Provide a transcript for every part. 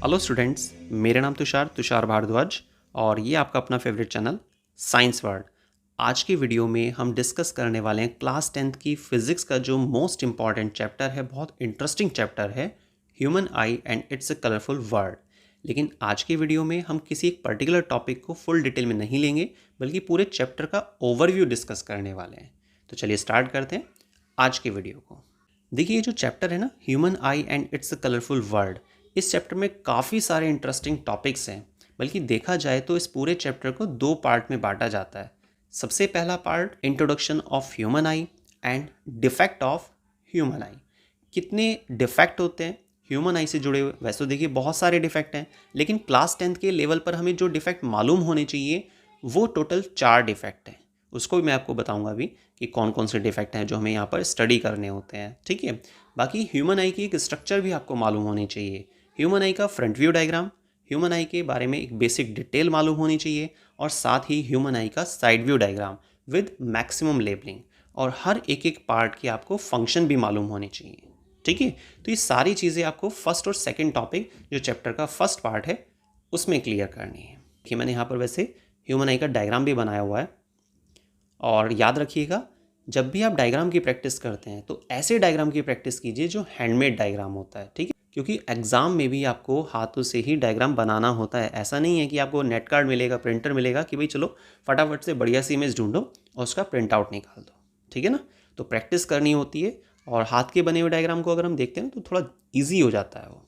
Hello students, मेरा नाम तुषार भारद्वाज और ये आपका अपना फेवरेट चैनल साइंस वर्ल्ड। आज की वीडियो में हम डिस्कस करने वाले हैं क्लास 10th की फिज़िक्स का जो मोस्ट इम्पॉर्टेंट चैप्टर है, बहुत इंटरेस्टिंग चैप्टर है, human I and it's a colourful world. लेकिन आज की वीडियो में हम किसी एक पर्टिकुलर टॉपिक को फुल डिटेल में नहीं लेंगे, बल्कि पूरे चैप्टर का ओवरव्यू डिस्कस करने वाले हैं। तो चलिए स्टार्ट करते हैं आज की वीडियो को। देखिए, ये जो चैप्टर है ना, human I and it's a colourful world, इस चैप्टर में काफ़ी सारे इंटरेस्टिंग टॉपिक्स हैं। बल्कि देखा जाए तो इस पूरे चैप्टर को दो पार्ट में बांटा जाता है। सबसे पहला part introduction of human I and defect of human आई। कितने डिफेक्ट होते हैं ह्यूमन आई से जुड़े हुए? वैसे तो देखिए बहुत सारे डिफेक्ट हैं, लेकिन क्लास 10th के लेवल पर हमें जो डिफेक्ट मालूम होने चाहिए वो टोटल 4 डिफेक्ट हैं। उसको भी मैं आपको बताऊंगा अभी कि कौन कौन से डिफेक्ट हैं जो हमें यहाँ पर स्टडी करने होते हैं। ठीक है, बाकी ह्यूमन आई की एक स्ट्रक्चर भी आपको मालूम होनी चाहिए। ह्यूमन आई का फ्रंट व्यू डायग्राम, ह्यूमन आई के बारे में एक बेसिक डिटेल मालूम होनी चाहिए, और साथ ही ह्यूमन आई का side view diagram with maximum labelling, और हर एक एक पार्ट की आपको फंक्शन भी मालूम होनी चाहिए। ठीक है, तो ये सारी चीज़ें आपको फर्स्ट और सेकंड टॉपिक जो चैप्टर का फर्स्ट पार्ट है उसमें क्लियर करनी है। कि मैंने यहाँ पर वैसे ह्यूमन आई का डायग्राम भी बनाया हुआ है, और याद रखिएगा जब भी आप डायग्राम की प्रैक्टिस करते हैं तो ऐसे डायग्राम की प्रैक्टिस कीजिए जो हैंडमेड डायग्राम होता है। ठीक है, क्योंकि एग्जाम में भी आपको हाथों से ही डायग्राम बनाना होता है। ऐसा नहीं है कि आपको नेट कार्ड मिलेगा, प्रिंटर मिलेगा कि भाई चलो फटाफट से बढ़िया सी इमेज ढूंढो और उसका प्रिंट आउट निकाल दो। ठीक है ना, तो प्रैक्टिस करनी होती है, और हाथ के बने हुए डायग्राम को अगर हम देखते हैं तो थोड़ा ईजी हो जाता है वो।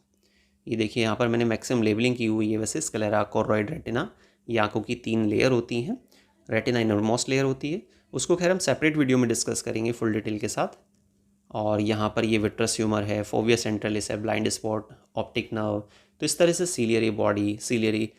ये देखिए यहाँ पर मैंने मैक्सिमम लेबलिंग की हुई है। वैसे स्क्लेरा, कोरोइड, रेटिना, ये आंखों की 3 लेयर होती हैं। रेटिना इनरमोस्ट लेयर होती है, उसको खैर हम सेपरेट वीडियो में डिस्कस करेंगे फुल डिटेल के साथ। और यहाँ पर ये विट्रस ह्यूमर है, फोविया सेंट्रलिस है, ब्लाइंड स्पॉट, ऑप्टिक नर्व। तो इस तरह से सीलियरी बॉडी, सीलियरी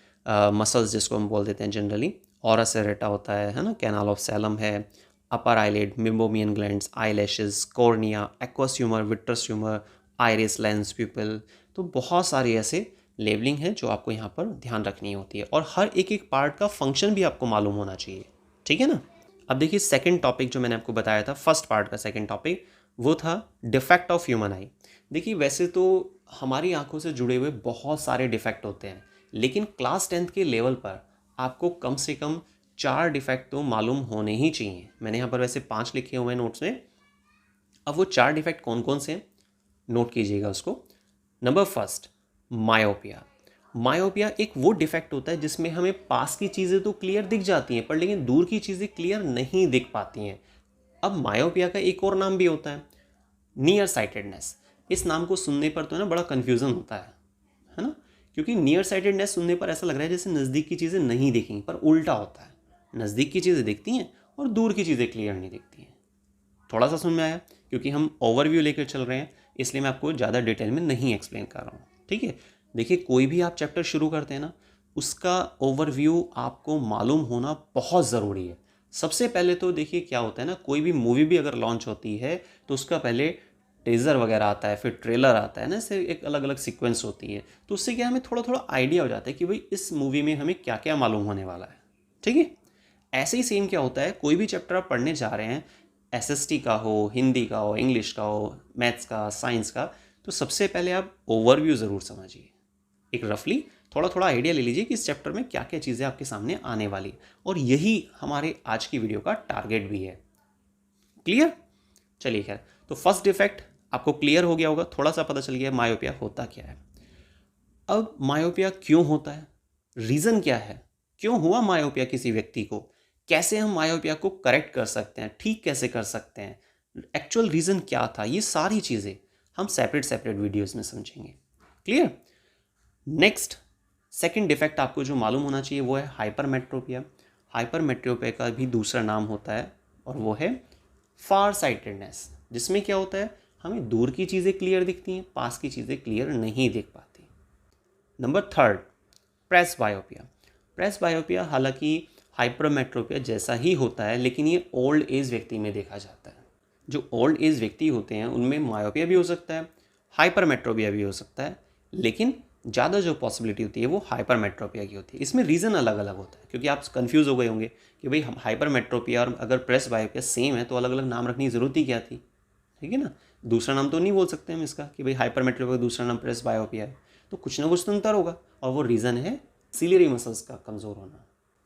मसल्स जिसको हम बोल देते हैं जनरली, ऑरस एरेटा होता है ना, कैनाल ऑफ सैलम है, upper eyelid, meibomian glands, eyelashes, cornea, aqueous humour, vitreous humour, iris, lens, pupil. तो बहुत सारे ऐसे लेबलिंग है जो आपको यहाँ पर ध्यान रखनी होती है, और हर एक एक पार्ट का फंक्शन भी आपको मालूम होना चाहिए। ठीक है ना। अब देखिए सेकंड टॉपिक जो मैंने आपको बताया था, फर्स्ट पार्ट का सेकंड टॉपिक, वो था डिफेक्ट ऑफ ह्यूमन आई। देखिए वैसे तो हमारी आंखों से जुड़े हुए बहुत सारे डिफेक्ट होते हैं, लेकिन क्लास 10th के लेवल पर आपको कम से कम 4 डिफेक्ट तो मालूम होने ही चाहिए। मैंने यहाँ पर वैसे 5 लिखे हुए हैं नोट्स में। अब वो 4 डिफेक्ट कौन कौन से हैं नोट कीजिएगा उसको। Number first, myopia. मायोपिया एक वो डिफेक्ट होता है जिसमें हमें पास की चीज़ें तो क्लियर दिख जाती हैं, पर लेकिन दूर की चीज़ें क्लियर नहीं दिख पाती हैं। अब मायोपिया का एक और नाम भी होता है, नियर साइटेडनेस। इस नाम को सुनने पर तो है ना बड़ा कन्फ्यूज़न होता है ना, क्योंकि नियर साइटेडनेस सुनने पर ऐसा लग रहा है जैसे नज़दीक की चीज़ें नहीं दिखेंगी, पर उल्टा होता है। नज़दीक की चीज़ें दिखती हैं और दूर की चीज़ें क्लियर नहीं दिखती हैं। थोड़ा सा समझ में आया? क्योंकि हम ओवरव्यू लेकर चल रहे हैं, इसलिए मैं आपको ज़्यादा डिटेल में नहीं एक्सप्लेन कर रहा हूँ। ठीक है, देखिए कोई भी आप चैप्टर शुरू करते हैं ना, उसका ओवरव्यू आपको मालूम होना बहुत ज़रूरी है। सबसे पहले तो देखिए क्या होता है ना, कोई भी मूवी भी अगर लॉन्च होती है तो उसका पहले टीज़र वगैरह आता है, फिर ट्रेलर आता है ना, इससे एक अलग अलग सीक्वेंस होती है। तो उससे क्या हमें थोड़ा थोड़ा आइडिया हो जाता है कि भाई इस मूवी में हमें क्या क्या मालूम होने वाला है। ठीक है, ऐसे ही सेम क्या होता है, कोई भी चैप्टर आप पढ़ने जा रहे हैं, एसएसटी का हो, हिंदी का हो, इंग्लिश का हो, मैथ्स का, साइंस का, तो सबसे पहले आप ओवरव्यू ज़रूर समझिए। एक रफली थोड़ा थोड़ा आइडिया ले लीजिए कि इस चैप्टर में क्या क्या चीज़ें आपके सामने आने वाली, और यही हमारे आज की वीडियो का टारगेट भी है। क्लियर? चलिए खैर, तो फर्स्ट डिफेक्ट आपको क्लियर हो गया होगा, थोड़ा सा पता चल गया मायोपिया होता क्या है। अब मायोपिया क्यों होता है, रीज़न क्या है, क्यों हुआ मायोपिया किसी व्यक्ति को, कैसे हम मायोपिया को करेक्ट कर सकते हैं, ठीक कैसे कर सकते हैं, एक्चुअल रीज़न क्या था, ये सारी चीज़ें हम सेपरेट सेपरेट वीडियोस में समझेंगे। क्लियर? नेक्स्ट सेकंड डिफेक्ट आपको जो मालूम होना चाहिए वो है हाइपरमेट्रोपिया। हाइपरमेट्रोपिया का भी दूसरा नाम होता है, और वो है फार साइटेडनेस, जिसमें क्या होता है, हमें दूर की चीज़ें क्लियर दिखती हैं, पास की चीज़ें क्लियर नहीं दिख पाती। Number third, presbyopia. Presbyopia हालांकि हाइपरमेट्रोपिया जैसा ही होता है, लेकिन ये ओल्ड एज व्यक्ति में देखा जाता है। जो ओल्ड एज व्यक्ति होते हैं उनमें मायोपिया भी हो सकता है, हाइपरमेट्रोपिया भी हो सकता है, लेकिन ज़्यादा जो पॉसिबिलिटी होती है वो हाइपरमेट्रोपिया की होती है। इसमें रीज़न अलग अलग होता है, क्योंकि आप कंफ्यूज हो गए होंगे कि भाई हाइपरमेट्रोपिया और अगर प्रेस बायोपिया सेम है तो अलग अलग नाम रखने की ज़रूरत ही क्या थी। ठीक है ना, दूसरा नाम तो नहीं बोल सकते हम इसका कि भाई हाइपरमेट्रोपिया का दूसरा नाम प्रेस बायोपिया है। तो कुछ ना कुछ तो अंतर होगा, और वो रीज़न है सिलियरी मसल्स का कमज़ोर होना।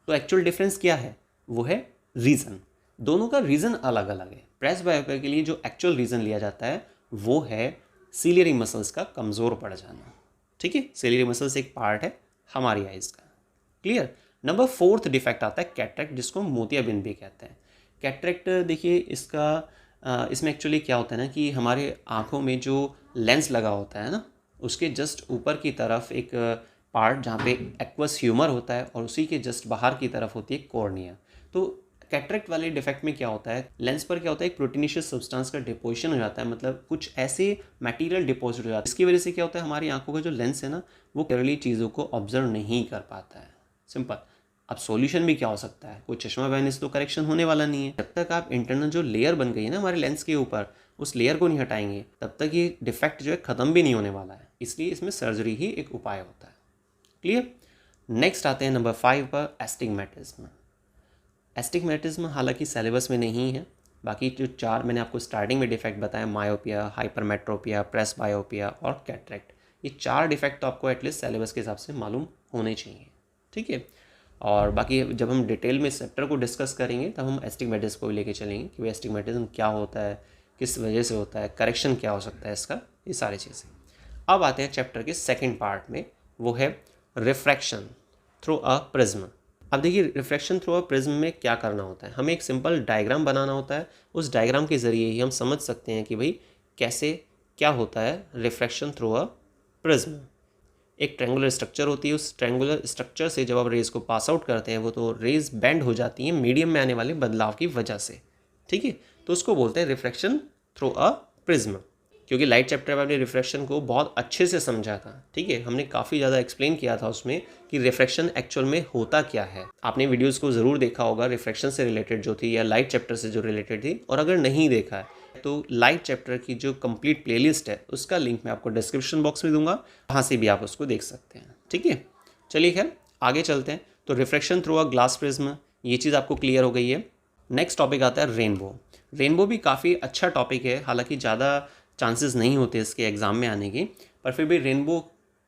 तो एक्चुअल डिफरेंस क्या है? वो है रीज़न। दोनों का रीज़न अलग अलग है। प्रेसबायोपिया के लिए जो एक्चुअल रीज़न लिया जाता है वो है सिलियरी मसल्स का कमज़ोर पड़ जाना। ठीक है, सिलियरी मसल्स एक पार्ट है हमारी आइज़ का। क्लियर। नंबर 4th डिफेक्ट आता है कैटरेक्ट, जिसको मोतियाबिंद भी कहते हैं। कैटरेक्ट देखिए इसमें एक्चुअली क्या होता है ना कि हमारे आँखों में जो लेंस लगा होता है ना, उसके जस्ट ऊपर की तरफ एक पार्ट जहाँ पे एक्वस ह्यूमर होता है और उसी के जस्ट बाहर की तरफ होती है कॉर्निया। तो कैटरेक्ट वाले डिफेक्ट में क्या होता है, लेंस पर क्या होता है, एक प्रोटीनिशियस सब्सटेंस का डिपोजिशन हो जाता है, मतलब कुछ ऐसे मटेरियल डिपॉजिट हो जाता है। इसकी वजह से क्या होता है, हमारी आंखों का जो लेंस है ना वो क्लियरली चीज़ों को ऑब्जर्व नहीं कर पाता है। सिंपल। अब सॉल्यूशन भी क्या हो सकता है, कोई चश्मा पहनने से तो करेक्शन होने वाला नहीं है। जब तक आप इंटरनल जो लेयर बन गई है ना हमारे लेंस के ऊपर, उस लेयर को नहीं हटाएंगे तब तक ये डिफेक्ट जो है ख़त्म भी नहीं होने वाला है। इसलिए इसमें सर्जरी ही एक उपाय होता है। क्लियर। नेक्स्ट आते हैं नंबर 5 पर, एस्टिग्मेटिज्म। एस्टिग्मेटिज्म हालांकि सिलेबस में नहीं है, बाकी जो 4 मैंने आपको स्टार्टिंग में डिफेक्ट बताया, मायोपिया, हाइपरमेट्रोपिया, प्रेसबायोपिया और कैटरेक्ट, ये 4 डिफेक्ट तो आपको एटलीस्ट सिलेबस के हिसाब से मालूम होने चाहिए। ठीक है। और बाकी जब हम डिटेल में चैप्टर को डिस्कस करेंगे तब हम एस्टिग्मेटिज्म को भी लेके चलेंगे कि भाई एस्टिग्मेटिज्म क्या होता है, किस वजह से होता है, करेक्शन क्या हो सकता है इसका, ये सारी चीज़ें। अब आते हैं चैप्टर के सेकेंड पार्ट में, वो है रिफ्रैक्शन थ्रू अ प्रिज्म। अब देखिए रिफ्रैक्शन थ्रू अ प्रिज्म में क्या करना होता है, हमें एक सिंपल डायग्राम बनाना होता है। उस डायग्राम के ज़रिए ही हम समझ सकते हैं कि भाई कैसे क्या होता है रिफ्रैक्शन थ्रू अ प्रिज्म। एक ट्रायंगुलर स्ट्रक्चर होती है, उस ट्रायंगुलर स्ट्रक्चर से जब आप रेज को पास आउट करते हैं वो तो रेज बेंड हो जाती हैं मीडियम में आने वाले बदलाव की वजह से। ठीक है, तो उसको बोलते हैं रिफ्रैक्शन थ्रू अ प्रिज्म। क्योंकि लाइट चैप्टर में हमने रिफ्रैक्शन को बहुत अच्छे से समझा था। ठीक है, हमने काफ़ी ज़्यादा एक्सप्लेन किया था उसमें कि रिफ्रैक्शन एक्चुअल में होता क्या है। आपने वीडियोस को ज़रूर देखा होगा रिफ्रैक्शन से रिलेटेड जो थी, या लाइट चैप्टर से जो रिलेटेड थी। और अगर नहीं देखा है तो लाइट चैप्टर की जो कंप्लीट प्लेलिस्ट है उसका लिंक मैं आपको डिस्क्रिप्शन बॉक्स में दूंगा, वहाँ से भी आप उसको देख सकते हैं। ठीक है, चलिए खैर आगे चलते हैं। तो refraction through a glass prism, ये चीज़ आपको क्लियर हो गई है। नेक्स्ट टॉपिक आता है रेनबो। रेनबो भी काफ़ी अच्छा टॉपिक है, हालांकि ज़्यादा चांसेस नहीं होते इसके एग्ज़ाम में आने की, पर फिर भी रेनबो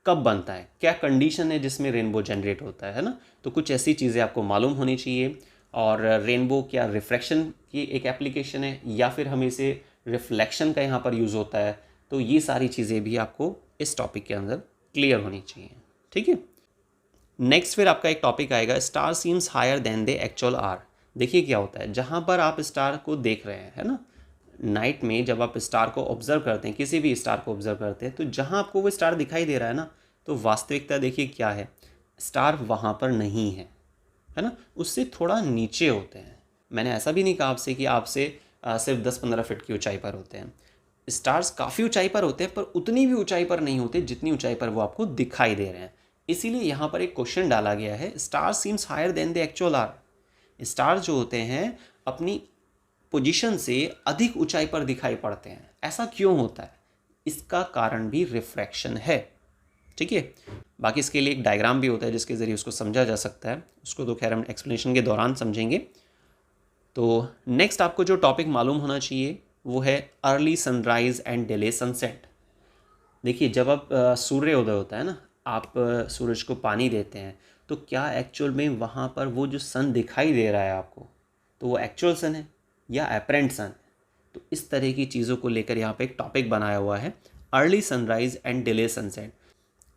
कब बनता है, क्या कंडीशन है जिसमें रेनबो जनरेट होता है ना, तो कुछ ऐसी चीज़ें आपको मालूम होनी चाहिए। और रेनबो क्या रिफ्रैक्शन की एक एप्लीकेशन है या फिर हमें इसे रिफ्लेक्शन का यहाँ पर यूज़ होता है, तो ये सारी चीज़ें भी आपको इस टॉपिक के अंदर क्लियर होनी चाहिए। ठीक है। नेक्स्ट फिर आपका एक टॉपिक आएगा, star seems higher than they actual are. देखिए क्या होता है, जहाँ पर आप स्टार को देख रहे हैं है ना, नाइट में जब आप स्टार को ऑब्जर्व करते हैं, किसी भी स्टार को ऑब्जर्व करते हैं, तो जहाँ आपको वो स्टार दिखाई दे रहा है ना, तो वास्तविकता देखिए क्या है, स्टार वहाँ पर नहीं है ना, उससे थोड़ा नीचे होते हैं। मैंने ऐसा भी नहीं कहा आपसे कि आपसे सिर्फ 10-15 फीट की ऊंचाई पर होते हैं। स्टार्स काफ़ी ऊंचाई पर होते हैं, पर उतनी भी ऊंचाई पर नहीं होते जितनी ऊंचाई पर वो आपको दिखाई दे रहे हैं। इसीलिए यहाँ पर एक क्वेश्चन डाला गया है, star seems higher than the actual are. Star जो होते हैं अपनी पोजीशन से अधिक ऊंचाई पर दिखाई पड़ते हैं, ऐसा क्यों होता है? इसका कारण भी रिफ्रैक्शन है। ठीक है, बाकी इसके लिए एक डायग्राम भी होता है जिसके ज़रिए उसको समझा जा सकता है, उसको तो खैर हम एक्सप्लेनेशन के दौरान समझेंगे। तो नेक्स्ट आपको जो टॉपिक मालूम होना चाहिए वो है early sunrise and delay sunset. देखिए जब आप सूर्योदय होता है ना, आप सूरज को पानी देते हैं, तो क्या एक्चुअल में वहाँ पर वो जो सन दिखाई दे रहा है आपको, तो वो एक्चुअल सन है या एपरेंट सन? तो इस तरह की चीज़ों को लेकर यहाँ पे एक टॉपिक बनाया हुआ है, early sunrise and delay sunset.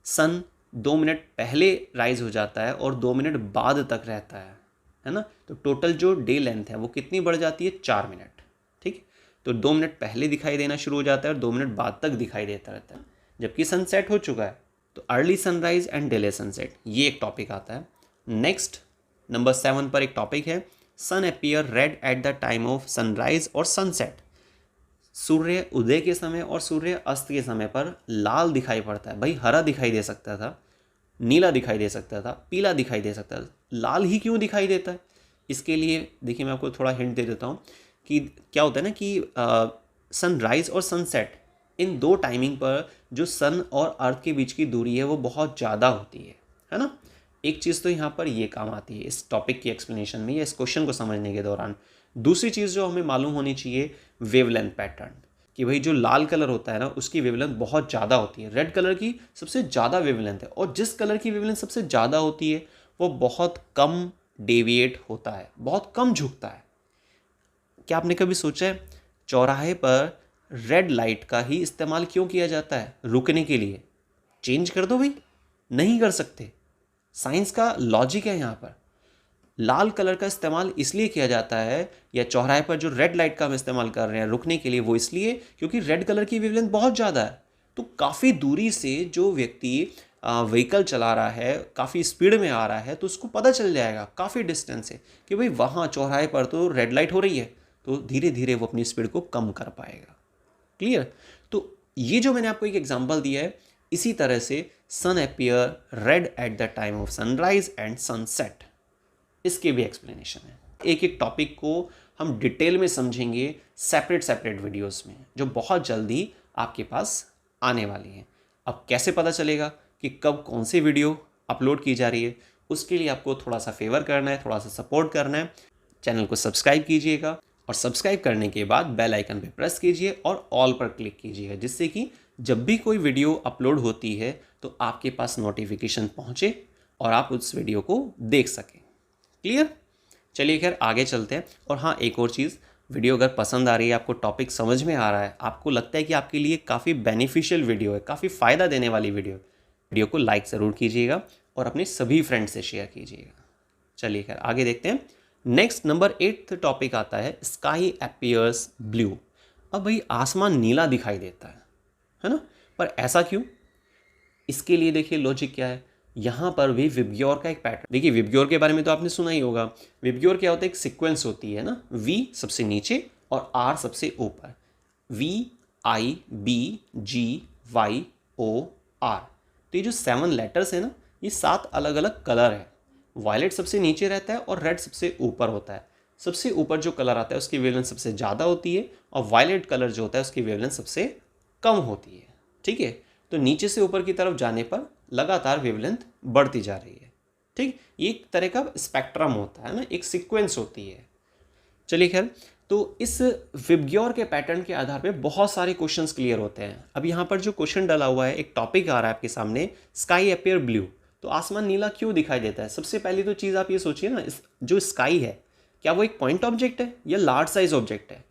Sun 2 minute पहले राइज हो जाता है और 2 मिनट बाद तक रहता है ना, तो टोटल जो डे लेंथ है वो कितनी बढ़ जाती है, 4 मिनट। ठीक, तो 2 मिनट पहले दिखाई देना शुरू हो जाता है और 2 मिनट बाद तक दिखाई देता रहता है, जबकि सनसेट हो चुका है। तो early sunrise and delay sunset, ये एक टॉपिक आता है। नेक्स्ट नंबर 7 पर एक टॉपिक है, sun appear red at the time of sunrise और सनसेट। सूर्य उदय के समय और सूर्य अस्त के समय पर लाल दिखाई पड़ता है। भाई हरा दिखाई दे सकता था, नीला दिखाई दे सकता था, पीला दिखाई दे सकता था, लाल ही क्यों दिखाई देता है? इसके लिए देखिए मैं आपको थोड़ा हिंट दे देता हूँ कि क्या होता है ना कि सनराइज और सनसेट, इन दो टाइमिंग पर जो सन और अर्थ के बीच की दूरी है वो बहुत ज़्यादा होती है ना। एक चीज़ तो यहाँ पर ये काम आती है इस टॉपिक की एक्सप्लेनेशन में या इस क्वेश्चन को समझने के दौरान। दूसरी चीज़ जो हमें मालूम होनी चाहिए, वेवलेंथ पैटर्न। कि भाई जो लाल कलर होता है ना उसकी वेवलेंथ बहुत ज़्यादा होती है, रेड कलर की सबसे ज़्यादा वेवलेंथ है, और जिस कलर की वेवलेंथ सबसे ज़्यादा होती है वो बहुत कम डेविएट होता है, बहुत कम झुकता है। क्या आपने कभी सोचा है चौराहे पर रेड लाइट का ही इस्तेमाल क्यों किया जाता है? रुकने के लिए। चेंज कर दो भाई, नहीं कर सकते। साइंस का लॉजिक है यहाँ पर। लाल कलर का इस्तेमाल इसलिए किया जाता है, या चौराहे पर जो रेड लाइट का हम इस्तेमाल कर रहे हैं रुकने के लिए, वो इसलिए क्योंकि रेड कलर की वेवलेंथ बहुत ज़्यादा है। तो काफ़ी दूरी से जो व्यक्ति व्हीकल चला रहा है, काफ़ी स्पीड में आ रहा है, तो उसको पता चल जाएगा काफ़ी डिस्टेंस से कि भाई वहाँ चौराहे पर तो रेड लाइट हो रही है, तो धीरे धीरे वो अपनी स्पीड को कम कर पाएगा। क्लियर? तो ये जो मैंने आपको एक एग्जांपल दिया है, इसी तरह से sun appear red at the time of sunrise and sunset, इसके भी एक्सप्लेनेशन है। एक एक टॉपिक को हम डिटेल में समझेंगे सेपरेट सेपरेट वीडियोस में, जो बहुत जल्दी आपके पास आने वाली हैं। अब कैसे पता चलेगा कि कब कौन सी वीडियो अपलोड की जा रही है? उसके लिए आपको थोड़ा सा फेवर करना है, थोड़ा सा सपोर्ट करना है। चैनल को सब्सक्राइब कीजिएगा, और सब्सक्राइब करने के बाद बेल आइकन पे प्रेस कीजिए और ऑल पर क्लिक कीजिएगा, जिससे कि जब भी कोई वीडियो अपलोड होती है तो आपके पास नोटिफिकेशन पहुंचे और आप उस वीडियो को देख सकें। क्लियर? चलिए खैर आगे चलते हैं। और हाँ, एक और चीज़, वीडियो अगर पसंद आ रही है, आपको टॉपिक समझ में आ रहा है, आपको लगता है कि आपके लिए काफ़ी बेनिफिशियल वीडियो है, काफ़ी फ़ायदा देने वाली वीडियो को लाइक ज़रूर कीजिएगा और अपने सभी फ्रेंड से शेयर कीजिएगा। चलिए खैर आगे देखते हैं। नेक्स्ट नंबर 8 टॉपिक आता है स्काई अपीयर्स ब्लू। अब भाई आसमान नीला दिखाई देता है ना? पर ऐसा क्यों? इसके लिए देखिए लॉजिक क्या है। यहाँ पर भी विबग्योर का एक पैटर्न, देखिए विबग्योर के बारे में तो आपने सुना ही होगा। विबग्योर क्या होता है? एक सीक्वेंस होती है ना, वी सबसे नीचे और आर सबसे ऊपर, VIBGYOR। तो ये जो 7 लेटर्स है ना, ये 7 अलग अलग कलर है। वायलेट सबसे नीचे रहता है और रेड सबसे ऊपर होता है। सबसे ऊपर जो कलर आता है उसकी वेवलेंथ सबसे ज़्यादा होती है, और वायलेट कलर जो होता है उसकी वेवलेंथ सबसे कम होती है। ठीक है? तो नीचे से ऊपर की तरफ जाने पर लगातार वेवलेंथ बढ़ती जा रही है। ठीक, ये एक तरह का स्पेक्ट्रम होता है ना, एक सीक्वेंस होती है। चलिए खैर, तो इस विबग्योर के पैटर्न के आधार पे बहुत सारे क्वेश्चंस क्लियर होते हैं। अब यहाँ पर जो क्वेश्चन डाला हुआ है, एक टॉपिक आ रहा है आपके सामने, स्काई अपीयर ब्लू। तो आसमान नीला क्यों दिखाई देता है? सबसे पहली तो चीज़ आप ये सोचिए ना, जो स्काई है, क्या वो एक पॉइंट ऑब्जेक्ट है या लार्ज साइज ऑब्जेक्ट है?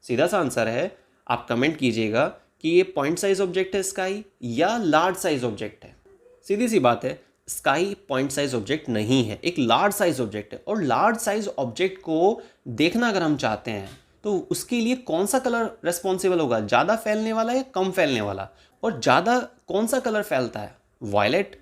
सीधा सा आंसर है, आप कमेंट कीजिएगा कि ये पॉइंट साइज ऑब्जेक्ट है स्काई या लार्ज साइज ऑब्जेक्ट है। सीधी सी बात है, स्काई पॉइंट साइज ऑब्जेक्ट नहीं है, एक लार्ज साइज ऑब्जेक्ट है। और लार्ज साइज ऑब्जेक्ट को देखना अगर हम चाहते हैं तो उसके लिए कौन सा कलर रेस्पॉन्सिबल होगा? ज़्यादा फैलने वाला या कम फैलने वाला? और ज़्यादा कौन सा कलर फैलता है? वायलेट,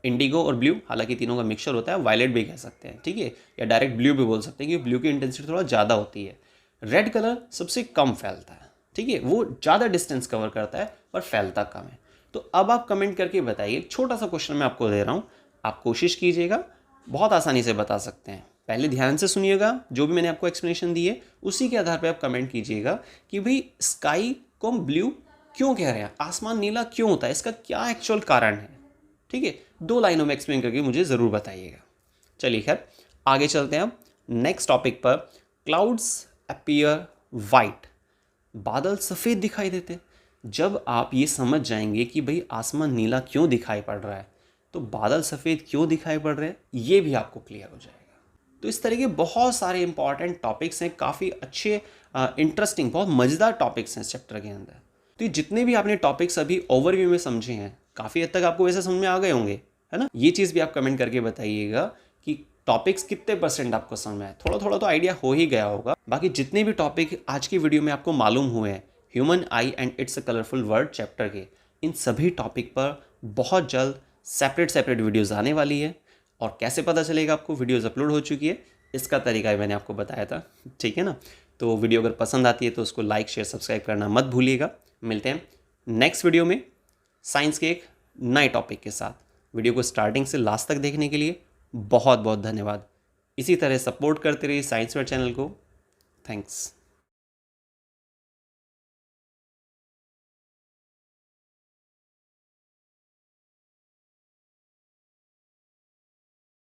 इंडिगो और ब्लू, हालांकि तीनों का मिक्सचर होता है, वायलेट भी कह सकते हैं, ठीक है, या डायरेक्ट ब्लू भी बोल सकते हैं, क्योंकि ब्लू की इंटेंसिटी थोड़ा ज़्यादा होती है। रेड कलर सबसे कम फैलता है, ठीक है, वो ज़्यादा डिस्टेंस कवर करता है पर फैलता कम है। तो अब आप कमेंट करके बताइए, छोटा सा क्वेश्चन मैं आपको दे रहा हूँ, आप कोशिश कीजिएगा, बहुत आसानी से बता सकते हैं। पहले ध्यान से सुनिएगा, जो भी मैंने आपको एक्सप्लेनेशन दी है उसी के आधार पर आप कमेंट कीजिएगा कि भाई स्काई को हम ब्लू क्यों कह रहे हैं, आसमान नीला क्यों होता है, इसका क्या एक्चुअल कारण है। ठीक है, 2 लाइनों में एक्सप्लेन करके मुझे ज़रूर बताइएगा। चलिए खैर आगे चलते हैं अब नेक्स्ट टॉपिक पर। क्लाउड्स अपीयर वाइट, बादल सफ़ेद दिखाई देते। जब आप ये समझ जाएंगे कि भाई आसमान नीला क्यों दिखाई पड़ रहा है, तो बादल सफ़ेद क्यों दिखाई पड़ रहे हैं, ये भी आपको क्लियर हो जाएगा। तो इस तरह के बहुत सारे इंपॉर्टेंट टॉपिक्स हैं, काफ़ी अच्छे इंटरेस्टिंग, बहुत मज़ेदार टॉपिक्स हैं इस चैप्टर के अंदर। तो ये जितने भी आपने टॉपिक्स अभी ओवरव्यू में समझे हैं, काफ़ी हद तक आपको वैसे समझ में आ गए होंगे, है ना? ये चीज़ भी आप कमेंट करके बताइएगा कि टॉपिक्स कितने % आपको समझ में आए। थोड़ा थोड़ा तो आइडिया हो ही गया होगा। बाकी जितने भी टॉपिक आज की वीडियो में आपको मालूम हुए हैं, human I and it's a colourful world chapter के, इन सभी टॉपिक पर बहुत जल्द सेपरेट वीडियोज़ आने वाली है। और कैसे पता चलेगा आपको वीडियोज़ अपलोड हो चुकी है, इसका तरीका भी मैंने आपको बताया था, ठीक है ना? तो वीडियो अगर पसंद आती है तो उसको लाइक शेयर सब्सक्राइब करना मत भूलिएगा। मिलते हैं नेक्स्ट वीडियो में साइंस के एक नए टॉपिक के साथ। वीडियो को स्टार्टिंग से लास्ट तक देखने के लिए बहुत बहुत धन्यवाद। इसी तरह सपोर्ट करते रहिए साइंस वर्ल्ड चैनल को। थैंक्स।